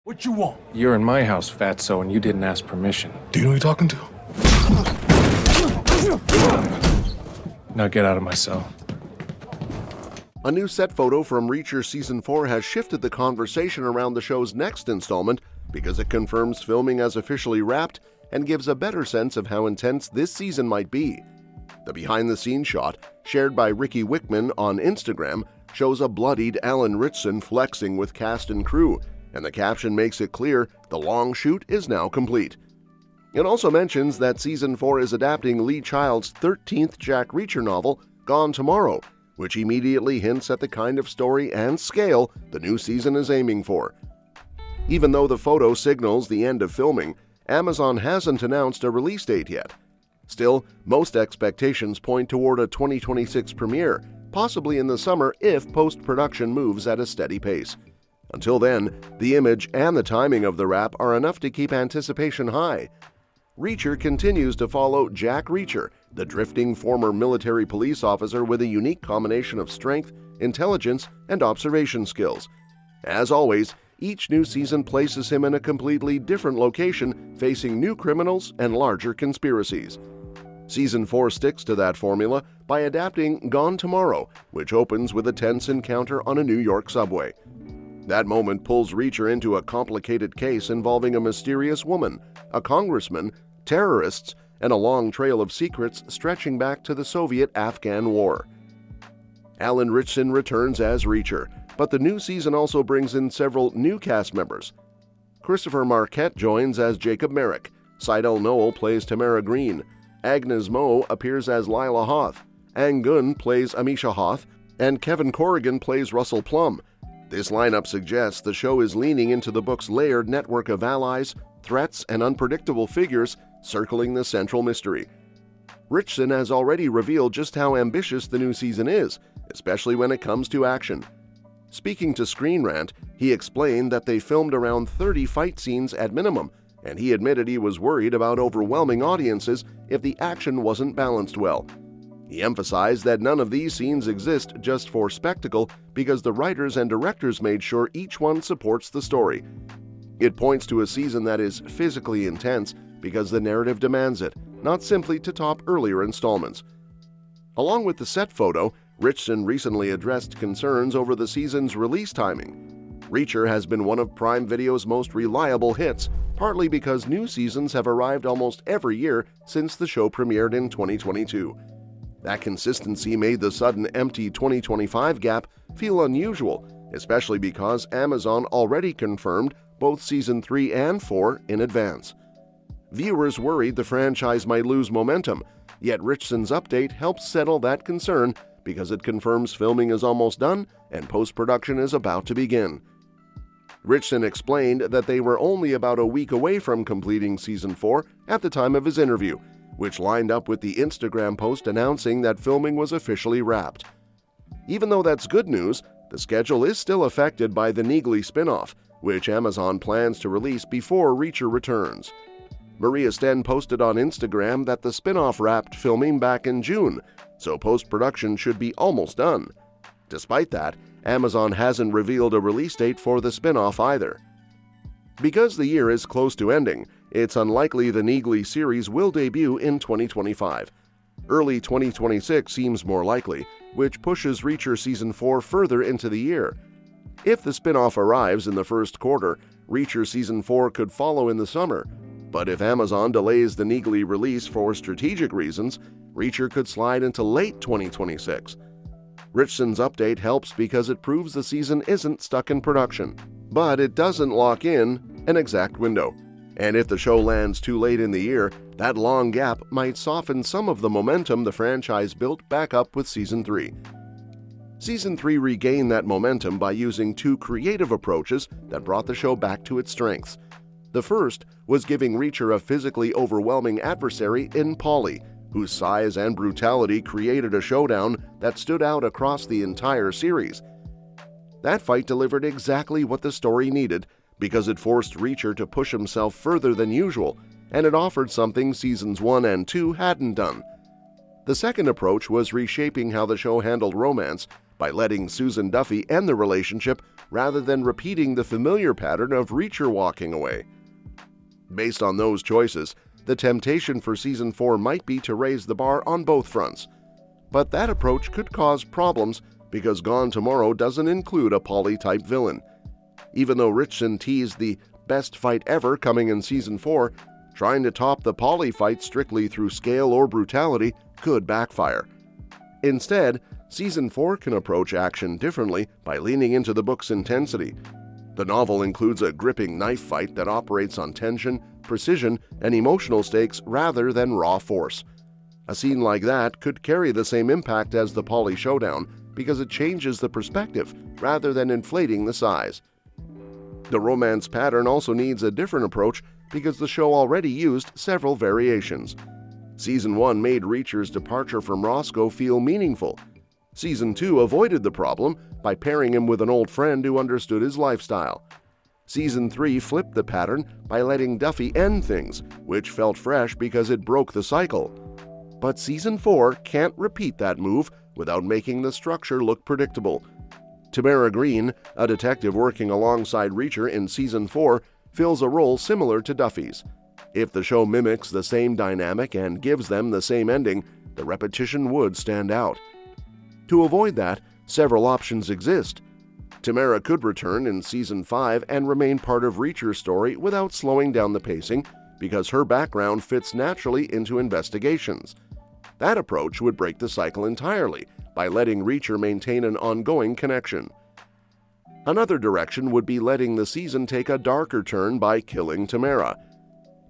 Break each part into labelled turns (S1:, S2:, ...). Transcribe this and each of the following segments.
S1: What you want?
S2: You're in my house, fatso, and you didn't ask permission.
S1: Do you know who you're talking to?
S2: Now get out of my cell.
S3: A new set photo from Reacher Season 4 has shifted the conversation around the show's next installment because it confirms filming as officially wrapped and gives a better sense of how intense this season might be. The behind-the-scenes shot, shared by Ricky Wickman on Instagram, shows a bloodied Alan Ritchson flexing with cast and crew, and the caption makes it clear the long shoot is now complete. It also mentions that Season 4 is adapting Lee Child's 13th Jack Reacher novel, Gone Tomorrow, which immediately hints at the kind of story and scale the new season is aiming for. Even though the photo signals the end of filming, Amazon hasn't announced a release date yet. Still, most expectations point toward a 2026 premiere, possibly in the summer if post-production moves at a steady pace. Until then, the image and the timing of the wrap are enough to keep anticipation high. Reacher continues to follow Jack Reacher, the drifting former military police officer with a unique combination of strength, intelligence, and observation skills. As always, each new season places him in a completely different location, facing new criminals and larger conspiracies. Season 4 sticks to that formula by adapting Gone Tomorrow, which opens with a tense encounter on a New York subway. That moment pulls Reacher into a complicated case involving a mysterious woman, a congressman, terrorists, and a long trail of secrets stretching back to the Soviet-Afghan War. Alan Ritchson returns as Reacher, but the new season also brings in several new cast members. Christopher Marquette joins as Jacob Merrick, Seidel Noel plays Tamara Green, Agnes Moe appears as Lila Hoth, Ang Gun plays Amisha Hoth, and Kevin Corrigan plays Russell Plum. This lineup suggests the show is leaning into the book's layered network of allies, threats, and unpredictable figures circling the central mystery. Ritchson has already revealed just how ambitious the new season is, especially when it comes to action. Speaking to Screen Rant, he explained that they filmed around 30 fight scenes at minimum, and he admitted he was worried about overwhelming audiences if the action wasn't balanced well. He emphasized that none of these scenes exist just for spectacle because the writers and directors made sure each one supports the story. It points to a season that is physically intense because the narrative demands it, not simply to top earlier installments. Along with the set photo, Ritchson recently addressed concerns over the season's release timing. Reacher has been one of Prime Video's most reliable hits, partly because new seasons have arrived almost every year since the show premiered in 2022. That consistency made the sudden empty 2025 gap feel unusual, especially because Amazon already confirmed both Season 3 and 4 in advance. Viewers worried the franchise might lose momentum, yet Ritchson's update helps settle that concern because it confirms filming is almost done and post-production is about to begin. Ritchson explained that they were only about a week away from completing Season 4 at the time of his interview, which lined up with the Instagram post announcing that filming was officially wrapped. Even though that's good news, the schedule is still affected by the Neagly spin-off, which Amazon plans to release before Reacher returns. Maria Sten posted on Instagram that the spin-off wrapped filming back in June, so post-production should be almost done. Despite that, Amazon hasn't revealed a release date for the spin-off either. Because the year is close to ending, it's unlikely the Neagly series will debut in 2025. Early 2026 seems more likely, which pushes Reacher Season 4 further into the year. If the spin-off arrives in the first quarter, Reacher Season 4 could follow in the summer. But if Amazon delays the Neagly release for strategic reasons, Reacher could slide into late 2026. Ritchson's update helps because it proves the season isn't stuck in production, but it doesn't lock in an exact window. And if the show lands too late in the year, that long gap might soften some of the momentum the franchise built back up with Season 3. Season 3 regained that momentum by using two creative approaches that brought the show back to its strengths. The first was giving Reacher a physically overwhelming adversary in Paulie, whose size and brutality created a showdown that stood out across the entire series. That fight delivered exactly what the story needed because it forced Reacher to push himself further than usual, and it offered something Seasons 1 and 2 hadn't done. The second approach was reshaping how the show handled romance by letting Susan Duffy end the relationship rather than repeating the familiar pattern of Reacher walking away. Based on those choices, the temptation for Season 4 might be to raise the bar on both fronts. But that approach could cause problems because Gone Tomorrow doesn't include a Polly-type villain. Even though Ritchson teased the best fight ever coming in Season 4, trying to top the Polly fight strictly through scale or brutality could backfire. Instead, Season 4 can approach action differently by leaning into the book's intensity. The novel includes a gripping knife fight that operates on tension, precision, and emotional stakes rather than raw force. A scene like that could carry the same impact as the Polly showdown because it changes the perspective rather than inflating the size. The romance pattern also needs a different approach because the show already used several variations. Season 1 made Reacher's departure from Roscoe feel meaningful. Season 2 avoided the problem by pairing him with an old friend who understood his lifestyle. Season 3 flipped the pattern by letting Duffy end things, which felt fresh because it broke the cycle. But Season 4 can't repeat that move without making the structure look predictable. Tamara Green, a detective working alongside Reacher in Season 4, fills a role similar to Duffy's. If the show mimics the same dynamic and gives them the same ending, the repetition would stand out. To avoid that, several options exist. Tamara could return in Season 5 and remain part of Reacher's story without slowing down the pacing because her background fits naturally into investigations. That approach would break the cycle entirely by letting Reacher maintain an ongoing connection. Another direction would be letting the season take a darker turn by killing Tamara.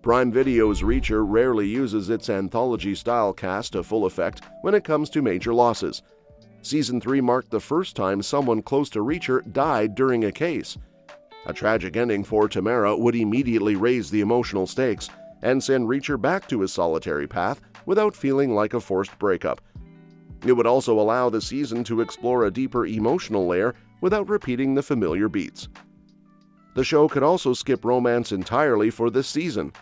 S3: Prime Video's Reacher rarely uses its anthology-style cast to full effect when it comes to major losses. Season 3 marked the first time someone close to Reacher died during a case. A tragic ending for Tamara would immediately raise the emotional stakes and send Reacher back to his solitary path without feeling like a forced breakup. It would also allow the season to explore a deeper emotional layer without repeating the familiar beats. The show could also skip romance entirely for this season.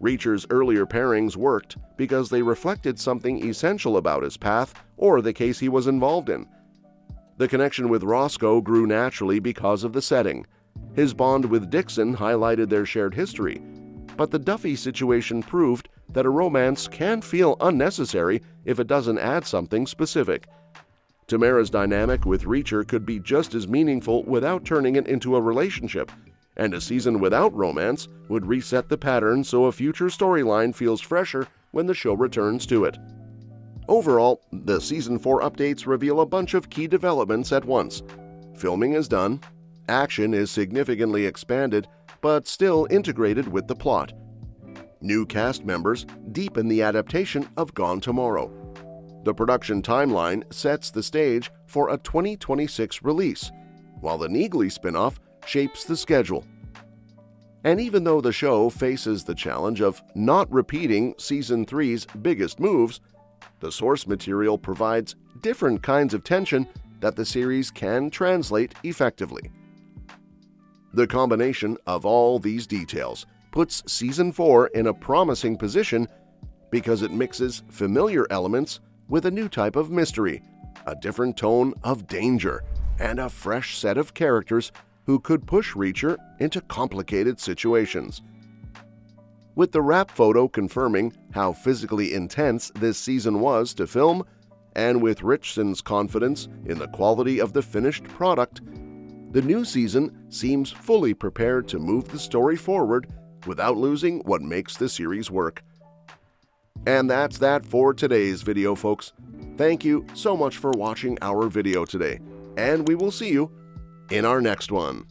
S3: Reacher's earlier pairings worked because they reflected something essential about his path or the case he was involved in. The connection with Roscoe grew naturally because of the setting. His bond with Dixon highlighted their shared history, but the Duffy situation proved that a romance can feel unnecessary if it doesn't add something specific. Tamara's dynamic with Reacher could be just as meaningful without turning it into a relationship, and a season without romance would reset the pattern so a future storyline feels fresher when the show returns to it. Overall, the Season 4 updates reveal a bunch of key developments at once. Filming is done, action is significantly expanded, but still integrated with the plot. New cast members deepen the adaptation of Gone Tomorrow. The production timeline sets the stage for a 2026 release, while the Neagley spin-off shapes the schedule. And even though the show faces the challenge of not repeating Season 3's biggest moves, the source material provides different kinds of tension that the series can translate effectively. The combination of all these details puts Season 4 in a promising position because it mixes familiar elements with a new type of mystery, a different tone of danger, and a fresh set of characters who could push Reacher into complicated situations. With the wrap photo confirming how physically intense this season was to film, and with Ritchson's confidence in the quality of the finished product, the new season seems fully prepared to move the story forward without losing what makes the series work. And that's that for today's video, folks. Thank you so much for watching our video today, and we will see you in our next one.